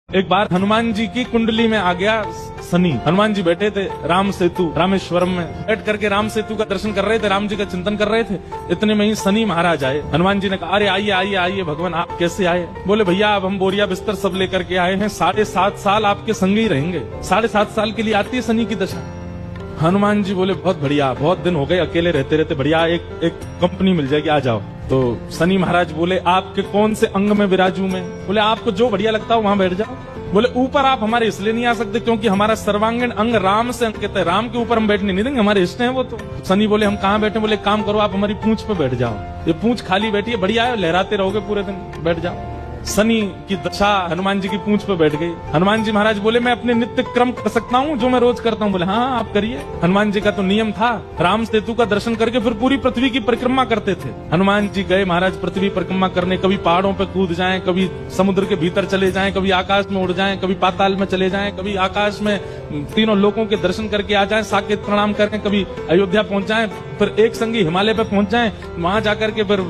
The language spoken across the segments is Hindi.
एक बार हनुमान जी की कुंडली में आ गया शनि। हनुमान जी बैठे थे राम सेतु रामेश्वरम में, बैठ करके राम सेतु का दर्शन कर रहे थे, राम जी का चिंतन कर रहे थे। इतने में ही शनि महाराज आए। हनुमान जी ने कहा, अरे आइए आइए आइए भगवान, आप कैसे आए? बोले भैया अब हम बोरिया बिस्तर सब लेकर के आए हैं, 7.5 साल आपके संग ही रहेंगे। 7.5 साल के लिए आती है शनि की दशा। हनुमान जी बोले बहुत बढ़िया, बहुत दिन हो गए अकेले रहते रहते, बढ़िया एक कंपनी मिल जाएगी, आ जाओ। तो शनि महाराज बोले आपके कौन से अंग में विराजू मैं? बोले आपको जो बढ़िया लगता हो वहां बैठ जाओ। बोले ऊपर आप हमारे इसलिए नहीं आ सकते क्योंकि हमारा सर्वांगीण अंग राम से अंकित है, राम के ऊपर हम बैठने नहीं देंगे, हमारे इष्ट हैं वो। तो शनि बोले हम कहाँ बैठे? बोले काम करो आप हमारी पूंछ पे बैठ जाओ, ये पूंछ खाली बैठी है, बढ़िया है, लहराते रहोगे पूरे दिन, बैठ जाओ। शनि की दशा हनुमान जी की पूंछ पे बैठ गई। हनुमान जी महाराज बोले मैं अपने नित्य क्रम कर सकता हूँ जो मैं रोज करता हूँ? बोले हाँ आप करिए। हनुमान जी का तो नियम था, राम सेतु का दर्शन करके फिर पूरी पृथ्वी की परिक्रमा करते थे। हनुमान जी गए महाराज पृथ्वी परिक्रमा करने, कभी पहाड़ों पे कूद जाएं, कभी समुद्र के भीतर चले जाएं, कभी आकाश में उड़ जाएं, कभी पाताल में चले जाएं, कभी आकाश में तीनों लोगों के दर्शन करके आ जाएं, साकेत प्रणाम करें, कभी अयोध्या पहुंच जाएं, फिर एक संगी हिमालय पे पहुंच जाएं, वहां जाकर के फिर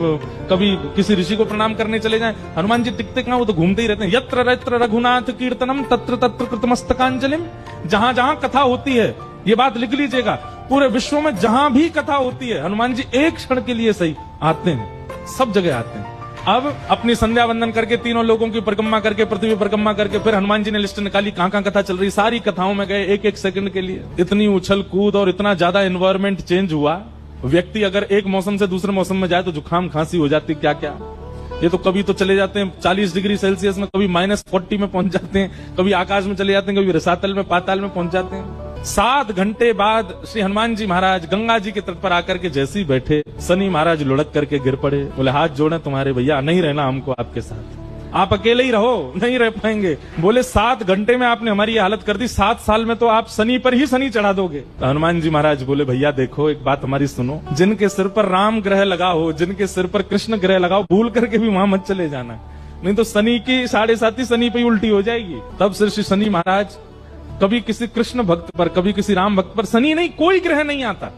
कभी किसी ऋषि को प्रणाम करने चले जाएं। हनुमान जी टिकते कहां, वो तो घूमते ही रहते हैं। यत्र यत्र रघुनाथ कीर्तनम तत्र तत्र कृतमस्तकांजलिम। जहां जहां कथा होती है, ये बात लिख लीजिएगा, पूरे विश्व में जहां भी कथा होती है हनुमान जी एक क्षण के लिए सही आते हैं, सब जगह आते हैं। अब अपनी संध्या वंदन करके तीनों लोगों की परिक्रमा करके पृथ्वी परिक्रमा करके फिर हनुमान जी ने लिस्ट निकाली कहां कहां कथा चल रही, सारी कथाओं में गए एक एक सेकंड के लिए। इतनी उछल कूद और इतना ज्यादा एनवायरमेंट चेंज हुआ, व्यक्ति अगर एक मौसम से दूसरे मौसम में जाए तो जुकाम खांसी हो जाती, क्या क्या। ये तो कभी तो चले जाते हैं 40 डिग्री सेल्सियस में, कभी -40 में पहुंच जाते हैं, कभी आकाश में चले जाते हैं, कभी रसातल में पाताल में पहुंच जाते हैं। 7 घंटे बाद श्री हनुमान जी महाराज गंगा जी के तट पर आकर के जैसे ही बैठे, शनि महाराज लुढ़क करके गिर पड़े। बोले हाथ जोड़े तुम्हारे भैया, नहीं रहना हमको आपके साथ, आप अकेले ही रहो, नहीं रह पाएंगे। बोले 7 घंटे में आपने हमारी ये हालत कर दी, 7 साल में तो आप शनि पर ही शनि चढ़ा दोगे। तो हनुमान जी महाराज बोले भैया देखो एक बात हमारी सुनो, जिनके सिर पर राम ग्रह लगा हो, जिनके सिर पर कृष्ण ग्रह लगा हो, भूल करके भी वहां मत चले जाना, नहीं तो शनि की 7.5 शनि पे उल्टी हो जाएगी। तब श्री शनि महाराज, कभी किसी कृष्ण भक्त पर, कभी किसी राम भक्त पर शनि नहीं, कोई ग्रह नहीं आता।